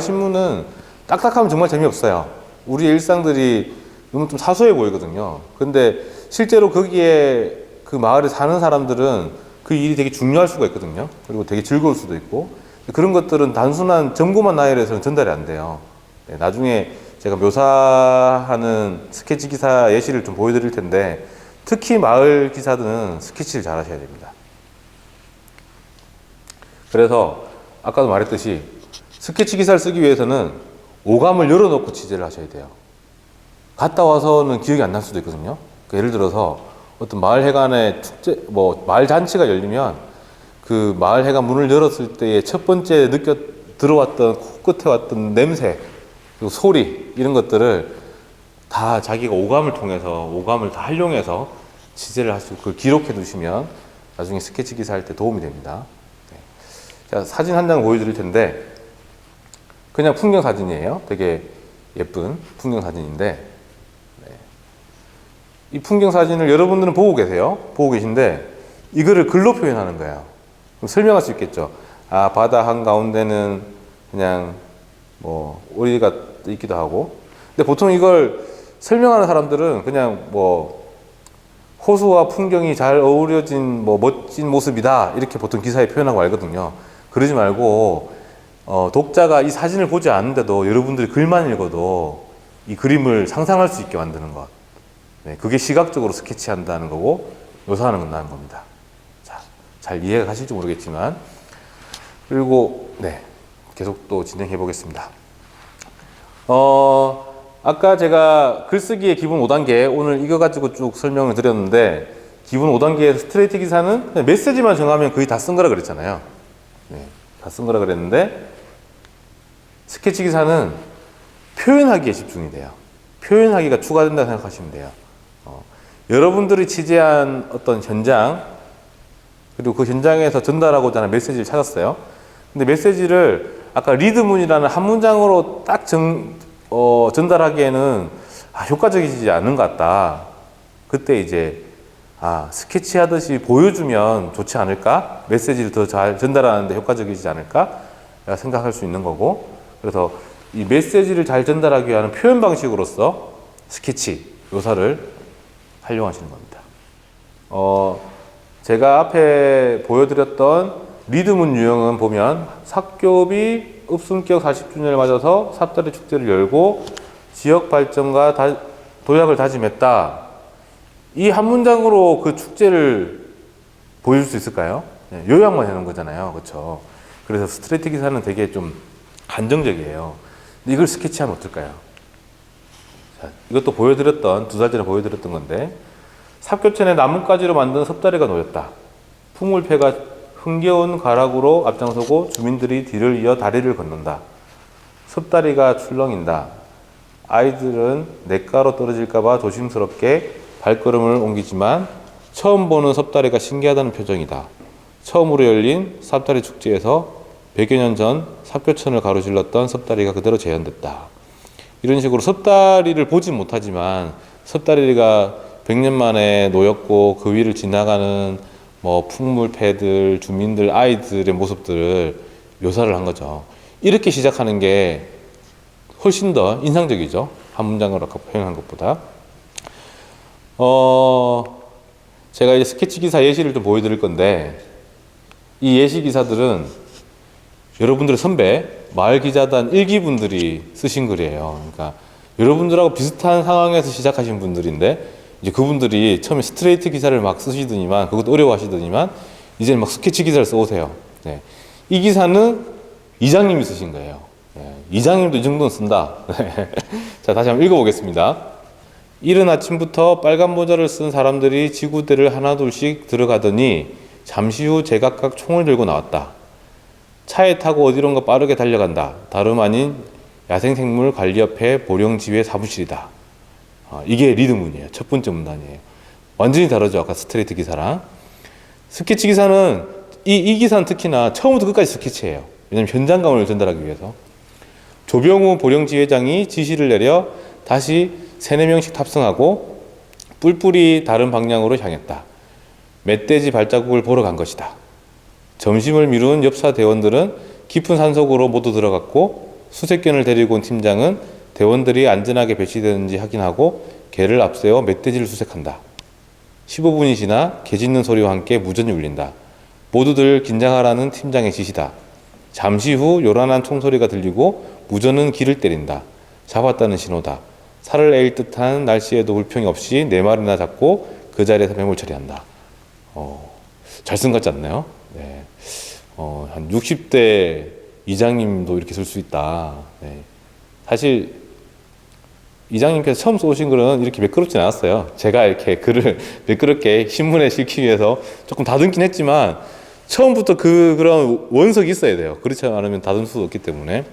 신문은 딱딱하면 정말 재미없어요. 우리의 일상들이 너무 좀 사소해 보이거든요. 근데 실제로 거기에 그 마을에 사는 사람들은 그 일이 되게 중요할 수가 있거든요. 그리고 되게 즐거울 수도 있고, 그런 것들은 단순한 정보만 나열해서는 전달이 안 돼요. 나중에 제가 묘사하는 스케치 기사 예시를 좀 보여드릴 텐데, 특히 마을 기사들은 스케치를 잘 하셔야 됩니다. 그래서 아까도 말했듯이 스케치 기사를 쓰기 위해서는 오감을 열어놓고 취재를 하셔야 돼요. 갔다 와서는 기억이 안 날 수도 있거든요. 그러니까 예를 들어서 어떤 마을 해관의 축제, 마을 잔치가 열리면 그 마을 해관 문을 열었을 때의 첫 번째 들어왔던 코끝에 왔던 냄새, 그리고 소리, 이런 것들을 다 자기가 오감을 통해서, 오감을 다 활용해서 취재를 하시고 그걸 기록해 두시면 나중에 스케치 기사 할 때 도움이 됩니다. 네. 자, 사진 한 장 보여드릴 텐데, 그냥 풍경 사진이에요. 되게 예쁜 풍경 사진인데, 이 풍경 사진을 여러분들은 보고 계세요. 보고 계신데 이거를 글로 표현하는 거예요. 그럼 설명할 수 있겠죠. 아, 바다 한가운데는 그냥 오리가 있기도 하고. 근데 보통 이걸 설명하는 사람들은 그냥 호수와 풍경이 잘 어우러진 멋진 모습이다, 이렇게 보통 기사에 표현하고 알거든요. 그러지 말고 독자가 이 사진을 보지 않는데도 여러분들이 글만 읽어도 이 그림을 상상할 수 있게 만드는 것. 네, 그게 시각적으로 스케치한다는 거고 묘사하는 겁니다. 자, 잘 이해가 가실지 모르겠지만, 그리고 네, 계속 또 진행해 보겠습니다. 아까 제가 글쓰기의 기본 5단계, 오늘 이거 가지고 쭉 설명을 드렸는데, 기본 5단계의 스트레이트 기사는 그냥 메시지만 정하면 거의 다 쓴 거라 그랬잖아요. 네, 다 쓴 거라 그랬는데, 스케치 기사는 표현하기에 집중이 돼요. 표현하기가 추가된다고 생각하시면 돼요. 여러분들이 취재한 어떤 현장, 그리고 그 현장에서 전달하고자 하는 메시지를 찾았어요. 근데 메시지를 아까 리드문이라는 한 문장으로 딱 전달하기에는 효과적이지 않은 것 같다. 그때 이제 스케치 하듯이 보여주면 좋지 않을까? 메시지를 더 잘 전달하는데 효과적이지 않을까? 생각할 수 있는 거고, 그래서 이 메시지를 잘 전달하기 위한 표현 방식으로서 스케치, 묘사를 활용하시는 겁니다. 제가 앞에 보여드렸던 리드문 유형은 보면 삽교비 읍순격 40주년을 맞아서 삽다리 축제를 열고 지역 발전과 도약을 다짐했다. 이 한 문장으로 그 축제를 보여줄 수 있을까요? 네, 요약만 해놓은 거잖아요. 그렇죠? 그래서 스트레이트 기사는 되게 좀 한정적이에요. 근데 이걸 스케치하면 어떨까요? 자, 이것도 보여드렸던, 2달 전에 보여드렸던 건데, 삽교천에 나뭇가지로 만든 섭다리가 놓였다. 풍물패가 흥겨운 가락으로 앞장서고 주민들이 뒤를 이어 다리를 걷는다. 섭다리가 출렁인다. 아이들은 냇가로 떨어질까봐 조심스럽게 발걸음을 옮기지만 처음 보는 섭다리가 신기하다는 표정이다. 처음으로 열린 삽다리 축제에서 100여 년 전 삽교천을 가로질렀던 섭다리가 그대로 재현됐다. 이런 식으로 섭다리를 보진 못하지만 섭다리가 100년 만에 놓였고 그 위를 지나가는 풍물패들, 주민들, 아이들의 모습들을 묘사를 한 거죠. 이렇게 시작하는 게 훨씬 더 인상적이죠. 한 문장으로 아까 표현한 것보다. 제가 이제 스케치 기사 예시를 좀 보여드릴 건데, 이 예시 기사들은 여러분들의 선배, 마을 기자단 1기분들이 쓰신 글이에요. 그러니까 여러분들하고 비슷한 상황에서 시작하신 분들인데, 이제 그분들이 처음에 스트레이트 기사를 막 쓰시더니만, 그것도 어려워하시더니만, 이제는 막 스케치 기사를 써오세요. 네. 이 기사는 이장님이 쓰신 거예요. 네. 이장님도 이 정도는 쓴다. 자, 다시 한번 읽어보겠습니다. 이른 아침부터 빨간 모자를 쓴 사람들이 지구대를 하나둘씩 들어가더니 잠시 후 제각각 총을 들고 나왔다. 차에 타고 어디론가 빠르게 달려간다. 다름 아닌 야생생물관리협회 보령지회 사무실이다. 이게 리드문이에요. 첫 번째 문단이에요. 완전히 다르죠. 아까 스트레이트 기사랑. 스케치 기사는 이 기사는 특히나 처음부터 끝까지 스케치예요. 왜냐하면 현장감을 전달하기 위해서. 조병우 보령지회장이 지시를 내려 다시 3-4명씩 탑승하고 뿔뿔이 다른 방향으로 향했다. 멧돼지 발자국을 보러 간 것이다. 점심을 미룬 엽사 대원들은 깊은 산속으로 모두 들어갔고 수색견을 데리고 온 팀장은 대원들이 안전하게 배치되는지 확인하고 개를 앞세워 멧돼지를 수색한다. 15분이 지나 개 짖는 소리와 함께 무전이 울린다. 모두들 긴장하라는 팀장의 지시다. 잠시 후 요란한 총소리가 들리고 무전은 기를 때린다. 잡았다는 신호다. 살을 에일 듯한 날씨에도 불평이 없이 4마리나 잡고 그 자리에서 매몰 처리한다. 잘 쓴 것 같지 않나요? 네. 한 60대 이장님도 이렇게 쓸 수 있다. 네. 사실 이장님께서 처음 쏘신 글은 이렇게 매끄럽진 않았어요. 제가 이렇게 글을 매끄럽게 신문에 실기 위해서 조금 다듬긴 했지만 처음부터 그런 원석이 있어야 돼요. 그렇지 않으면 다듬을 수 없기 때문에.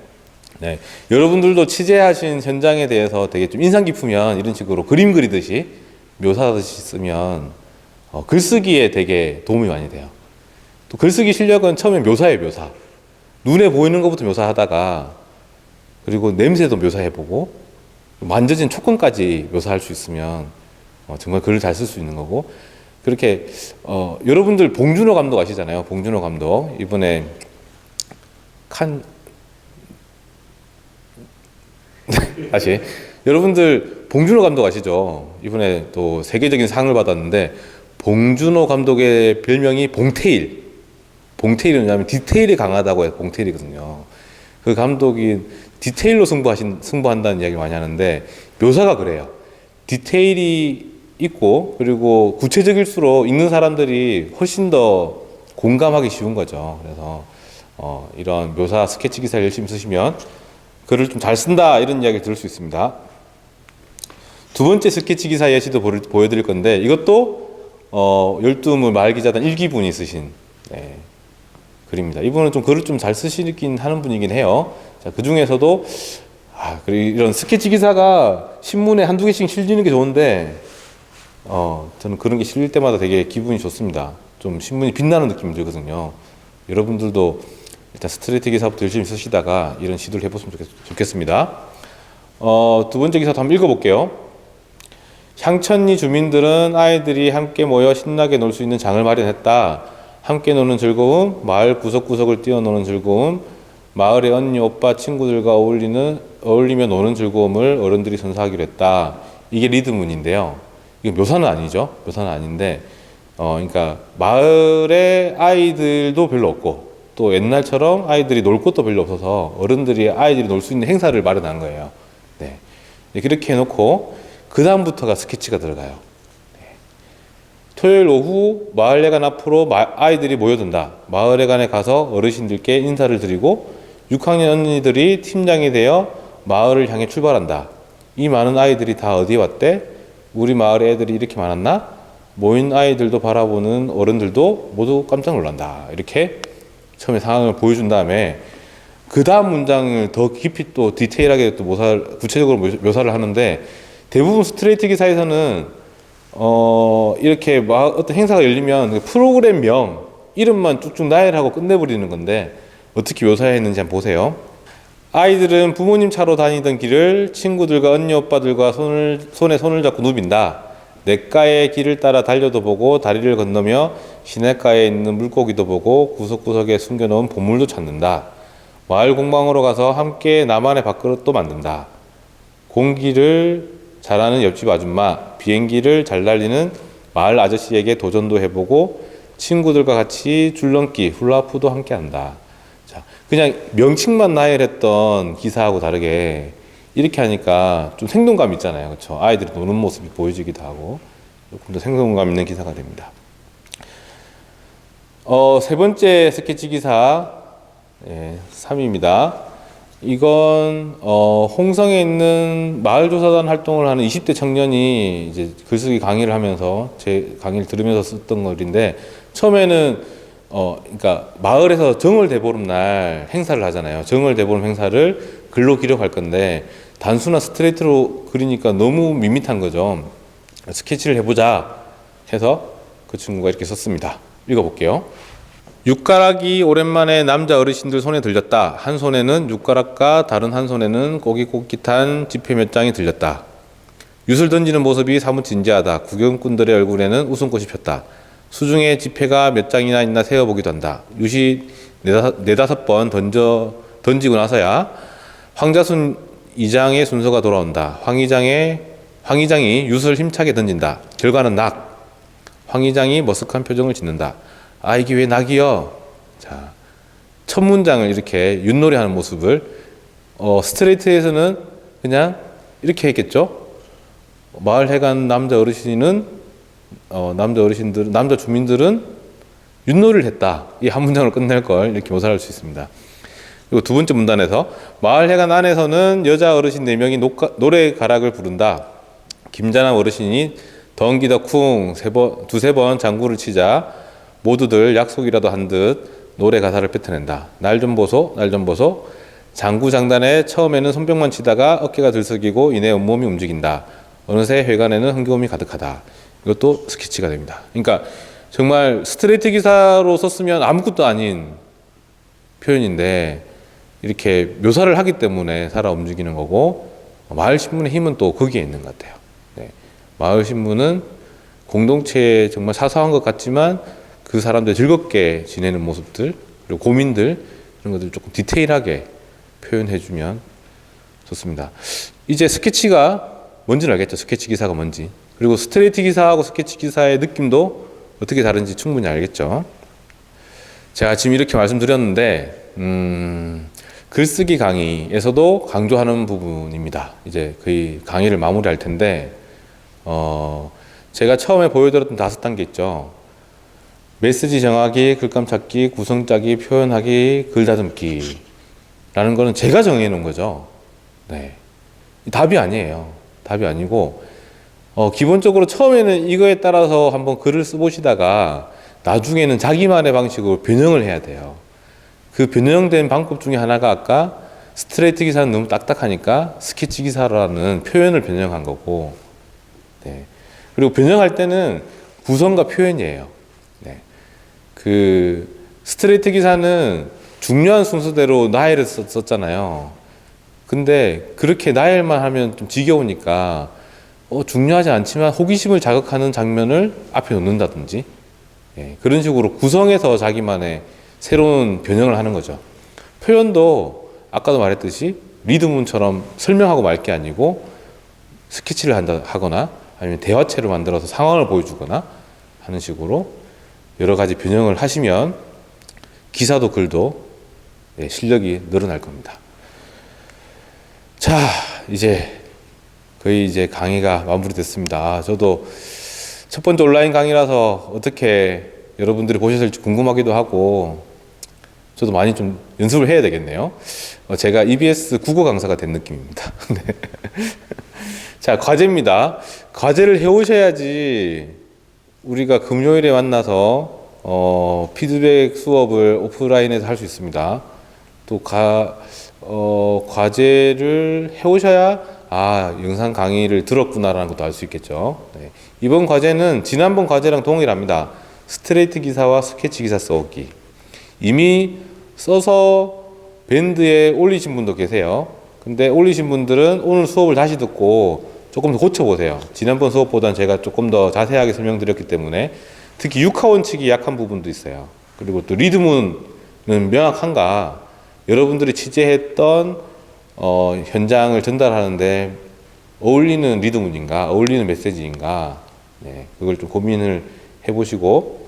네. 여러분들도 취재하신 현장에 대해서 되게 좀 인상 깊으면 이런 식으로 그림 그리듯이 묘사하듯이 쓰면 글쓰기에 되게 도움이 많이 돼요. 또 글쓰기 실력은 처음에 묘사예요, 묘사. 눈에 보이는 것부터 묘사하다가 그리고 냄새도 묘사해보고 만져진 촉감까지 묘사할 수 있으면 정말 글을 잘 쓸 수 있는 거고 그렇게 여러분들 봉준호 감독 아시잖아요. 봉준호 감독 이번에 다시 여러분들 봉준호 감독 아시죠? 이번에 또 세계적인 상을 받았는데 봉준호 감독의 별명이 봉테일. 봉테일은 뭐냐면 디테일이 강하다고 해서 봉테일이거든요. 그 감독이 디테일로 승부한다는 이야기를 많이 하는데 묘사가 그래요. 디테일이 있고 그리고 구체적일수록 읽는 사람들이 훨씬 더 공감하기 쉬운 거죠. 그래서 이런 묘사 스케치 기사를 열심히 쓰시면 글을 좀 잘 쓴다 이런 이야기를 들을 수 있습니다. 두 번째 스케치 기사 예시도 보여드릴 건데 이것도 열두물 말기자단 1기분이 쓰신 글입니다. 이분은 좀 글을 좀 잘 쓰시긴 하는 분이긴 해요. 자, 그 중에서도 그리고 이런 스케치 기사가 신문에 한두 개씩 실리는 게 좋은데 저는 그런 게 실릴 때마다 되게 기분이 좋습니다. 좀 신문이 빛나는 느낌이 들거든요. 여러분들도 일단 스트레이트 기사부터 열심히 쓰시다가 이런 시도를 해보시면 좋겠습니다. 두 번째 기사도 한번 읽어볼게요. 향천리 주민들은 아이들이 함께 모여 신나게 놀 수 있는 장을 마련했다. 함께 노는 즐거움, 마을 구석구석을 뛰어노는 즐거움, 마을의 언니, 오빠, 친구들과 어울리며 노는 즐거움을 어른들이 선사하기로 했다. 이게 리드문인데요. 이게 묘사는 아니죠. 묘사는 아닌데, 그러니까 마을에 아이들도 별로 없고, 또 옛날처럼 아이들이 놀 곳도 별로 없어서 어른들이 아이들이 놀 수 있는 행사를 마련한 거예요. 네. 그렇게 해놓고 그 다음부터가 스케치가 들어가요. 토요일 오후 마을회관 앞으로 아이들이 모여든다. 마을회관에 가서 어르신들께 인사를 드리고 6학년 언니들이 팀장이 되어 마을을 향해 출발한다. 이 많은 아이들이 다 어디에 왔대? 우리 마을에 애들이 이렇게 많았나? 모인 아이들도 바라보는 어른들도 모두 깜짝 놀란다. 이렇게 처음에 상황을 보여준 다음에 그 다음 문장을 더 깊이 또 디테일하게 또 구체적으로 묘사를 하는데 대부분 스트레이트 기사에서는 이렇게 어떤 행사가 열리면 프로그램명 이름만 쭉쭉 나열하고 끝내버리는 건데 어떻게 묘사했는지 한번 보세요. 아이들은 부모님 차로 다니던 길을 친구들과 언니 오빠들과 손에 손을 잡고 누빈다. 냇가의 길을 따라 달려도 보고 다리를 건너며 시냇가에 있는 물고기도 보고 구석구석에 숨겨놓은 보물도 찾는다. 마을 공방으로 가서 함께 나만의 밥그릇도 만든다. 공기를 잘하는 옆집 아줌마, 비행기를 잘 날리는 마을 아저씨에게 도전도 해보고 친구들과 같이 줄넘기, 훌라후프도 함께 한다. 자, 그냥 명칭만 나열했던 기사하고 다르게 이렇게 하니까 좀 생동감 있잖아요. 그렇죠? 아이들이 노는 모습이 보여지기도 하고 조금 더 생동감 있는 기사가 됩니다. 세 번째 스케치 기사 3위입니다. 이건 홍성에 있는 마을조사단 활동을 하는 20대 청년이 이제 글쓰기 강의를 하면서 제 강의를 들으면서 썼던 글인데 처음에는 그러니까 마을에서 정월대보름 날 행사를 하잖아요. 정월대보름 행사를 글로 기록할 건데 단순한 스트레이트로 그리니까 너무 밋밋한 거죠. 스케치를 해보자 해서 그 친구가 이렇게 썼습니다. 읽어볼게요. 육가락이 오랜만에 남자 어르신들 손에 들렸다. 한 손에는 육가락과 다른 한 손에는 꼬깃꼬깃한 지폐 몇 장이 들렸다. 윷을 던지는 모습이 사뭇 진지하다. 구경꾼들의 얼굴에는 웃음꽃이 폈다. 수중에 지폐가 몇 장이나 있나 세어보기도 한다. 윷이 네다섯 번 던지고 나서야 황자순 이장의 순서가 돌아온다. 황 이장이 윷을 힘차게 던진다. 결과는 낙. 황 이장이 머쓱한 표정을 짓는다. 아, 이게 왜 낙이여? 자, 첫 문장을 이렇게 윷놀이 하는 모습을 스트레이트에서는 그냥 이렇게 했겠죠. 마을 해간 남자 어르신은 남자 어르신들, 남자 주민들은 윷놀이를 했다. 이 한 문장으로 끝낼 걸 이렇게 묘사할 수 있습니다. 그리고 두 번째 문단에서 마을 회관 안에서는 여자 어르신 4명이 노래 가락을 부른다. 김자남 어르신이 덩기더 쿵 두세 번 장구를 치자 모두들 약속이라도 한 듯 노래 가사를 뱉어낸다. 날 좀 보소, 날 좀 보소. 장구 장단에 처음에는 손뼉만 치다가 어깨가 들썩이고 이내 온몸이 움직인다. 어느새 회관에는 흥겨움이 가득하다. 이것도 스케치가 됩니다. 그러니까 정말 스트레이트 기사로 썼으면 아무것도 아닌 표현인데 이렇게 묘사를 하기 때문에 살아 움직이는 거고, 마을 신문의 힘은 또 거기에 있는 것 같아요. 네. 마을 신문은 공동체에 정말 사소한 것 같지만 그 사람들 즐겁게 지내는 모습들, 그리고 고민들, 이런 것들 조금 디테일하게 표현해주면 좋습니다. 이제 스케치가 뭔지는 알겠죠? 스케치 기사가 뭔지. 그리고 스트레이트 기사하고 스케치 기사의 느낌도 어떻게 다른지 충분히 알겠죠? 제가 지금 이렇게 말씀드렸는데, 글쓰기 강의에서도 강조하는 부분입니다. 이제 거의 강의를 마무리할 텐데, 제가 처음에 보여드렸던 5단계 있죠. 메시지 정하기, 글감 찾기, 구성 짜기, 표현하기, 글 다듬기. 라는 거는 제가 정해놓은 거죠. 네. 답이 아니에요. 답이 아니고, 기본적으로 처음에는 이거에 따라서 한번 글을 써보시다가 나중에는 자기만의 방식으로 변형을 해야 돼요. 그 변형된 방법 중에 하나가 아까 스트레이트 기사는 너무 딱딱하니까 스케치 기사라는 표현을 변형한 거고, 네. 그리고 변형할 때는 구성과 표현이에요. 네. 그 스트레이트 기사는 중요한 순서대로 나열을 썼잖아요. 근데 그렇게 나열만 하면 좀 지겨우니까 중요하지 않지만 호기심을 자극하는 장면을 앞에 놓는다든지, 예, 그런 식으로 구성해서 자기만의 새로운 변형을 하는 거죠. 표현도 아까도 말했듯이 리드문처럼 설명하고 말 게 아니고 스케치를 하거나 아니면 대화체로 만들어서 상황을 보여주거나 하는 식으로 여러 가지 변형을 하시면 기사도 글도, 예, 실력이 늘어날 겁니다. 자, 이제 거의 이제 강의가 마무리됐습니다. 저도 첫 번째 온라인 강의라서 어떻게 여러분들이 보셨을지 궁금하기도 하고, 저도 많이 좀 연습을 해야 되겠네요. 제가 EBS 국어 강사가 된 느낌입니다. 네. 자, 과제입니다. 과제를 해오셔야지 우리가 금요일에 만나서 피드백 수업을 오프라인에서 할 수 있습니다. 또 과제를 해오셔야 영상 강의를 들었구나라는 것도 알 수 있겠죠. 네. 이번 과제는 지난번 과제랑 동일합니다. 스트레이트 기사와 스케치 기사 써오기. 이미 써서 밴드에 올리신 분도 계세요. 근데 올리신 분들은 오늘 수업을 다시 듣고 조금 더 고쳐보세요. 지난번 수업보다는 제가 조금 더 자세하게 설명드렸기 때문에, 특히 육하원칙이 약한 부분도 있어요. 그리고 또 리듬은 명확한가, 여러분들이 취재했던 현장을 전달하는데 어울리는 리듬문인가, 어울리는 메시지인가, 네, 그걸 좀 고민을 해보시고,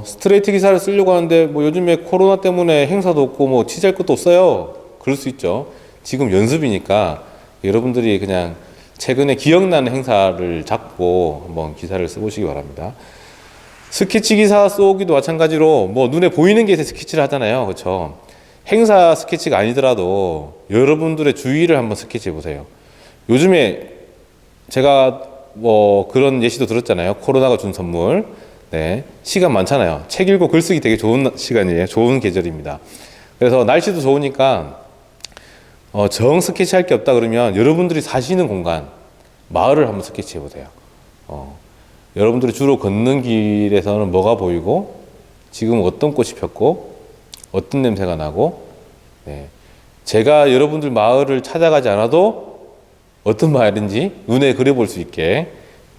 스트레이트 기사를 쓰려고 하는데 뭐 요즘에 코로나 때문에 행사도 없고 뭐 취재할 것도 없어요. 그럴 수 있죠. 지금 연습이니까 여러분들이 그냥 최근에 기억나는 행사를 잡고 한번 기사를 써보시기 바랍니다. 스케치 기사 쏘기도 마찬가지로 뭐 눈에 보이는 게 스케치를 하잖아요. 그렇죠? 행사 스케치가 아니더라도 여러분들의 주위를 한번 스케치해 보세요. 요즘에 제가 뭐 그런 예시도 들었잖아요. 코로나가 준 선물. 네, 시간 많잖아요. 책 읽고 글쓰기 되게 좋은 시간이에요. 좋은 계절입니다. 그래서 날씨도 좋으니까 정 스케치 할 게 없다 그러면 여러분들이 사시는 공간, 마을을 한번 스케치해 보세요. 여러분들이 주로 걷는 길에서는 뭐가 보이고, 지금 어떤 꽃이 폈고, 어떤 냄새가 나고, 네. 제가 여러분들 마을을 찾아가지 않아도 어떤 마을인지 눈에 그려볼 수 있게,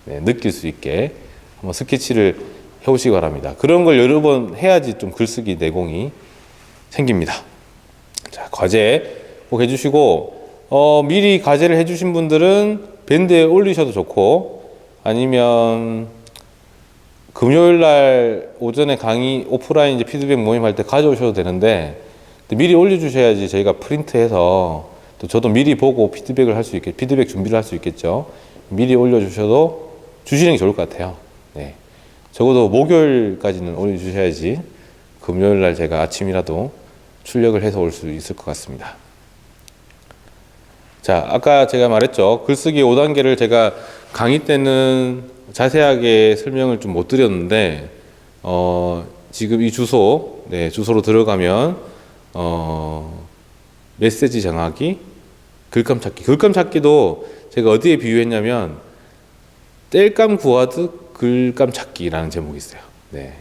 네, 느낄 수 있게 한번 스케치를 해오시기 바랍니다. 그런 걸 여러 번 해야지 좀 글쓰기 내공이 생깁니다. 자, 과제 꼭 해주시고, 미리 과제를 해주신 분들은 밴드에 올리셔도 좋고, 아니면 금요일 날 오전에 강의 오프라인 이제 피드백 모임할 때 가져오셔도 되는데, 미리 올려주셔야지 저희가 프린트해서 또 저도 미리 보고 피드백을 할 수 있게, 피드백 준비를 할 수 있겠죠. 미리 올려주셔도 주시는 게 좋을 것 같아요. 네. 적어도 목요일까지는 올려주셔야지 금요일 날 제가 아침이라도 출력을 해서 올 수 있을 것 같습니다. 자, 아까 제가 말했죠. 글쓰기 5단계를 제가 강의 때는 자세하게 설명을 좀 못 드렸는데, 지금 이 주소, 네, 주소로 들어가면, 메시지 정하기, 글감 찾기. 글감 찾기도 제가 어디에 비유했냐면, 땔감 구하듯 글감 찾기라는 제목이 있어요. 네.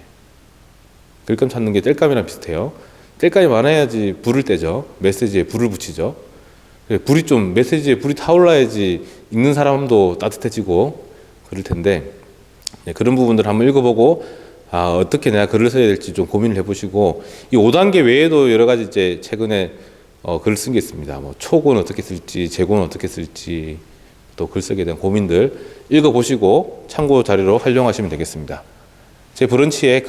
글감 찾는 게 땔감이랑 비슷해요. 땔감이 많아야지 불을 떼죠. 메시지에 불을 붙이죠. 불이 좀, 메시지에 불이 타올라야지 읽는 사람도 따뜻해지고 그럴 텐데, 네, 그런 부분들 한번 읽어보고, 어떻게 내가 글을 써야 될지 좀 고민을 해보시고, 이 5단계 외에도 여러 가지 이제 최근에 글을 쓴 게 있습니다. 뭐, 초고는 어떻게 쓸지, 재고는 어떻게 쓸지, 또 글쓰기에 대한 고민들 읽어보시고 참고 자료로 활용하시면 되겠습니다. 제 브런치에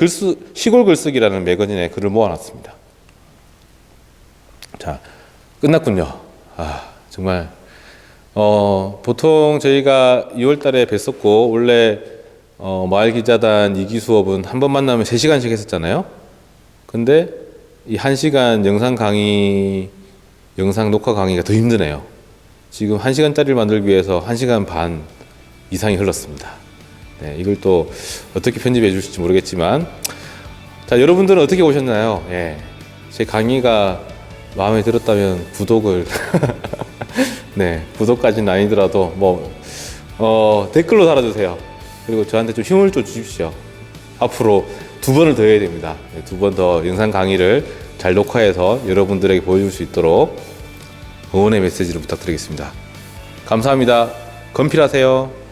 시골 글쓰기라는 매거진에 글을 모아놨습니다. 자, 끝났군요. 정말 보통 저희가 2월 달에 뵀었고 원래 마을기자단 2기 수업은 한 번 만나면 3시간씩 했었잖아요. 근데 이 1시간 영상 녹화 강의가 더 힘드네요. 지금 1시간짜리를 만들기 위해서 1시간 반 이상이 흘렀습니다. 네, 이걸 또 어떻게 편집해 주실지 모르겠지만, 자, 여러분들은 어떻게 보셨나요? 예, 제 강의가 마음에 들었다면 구독을 네, 구독까지는 아니더라도 댓글로 달아주세요. 그리고 저한테 좀 힘을 좀 주십시오. 앞으로 2번을 더 해야 됩니다. 2번 더 영상 강의를 잘 녹화해서 여러분들에게 보여줄 수 있도록 응원의 메시지를 부탁드리겠습니다. 감사합니다. 건필하세요.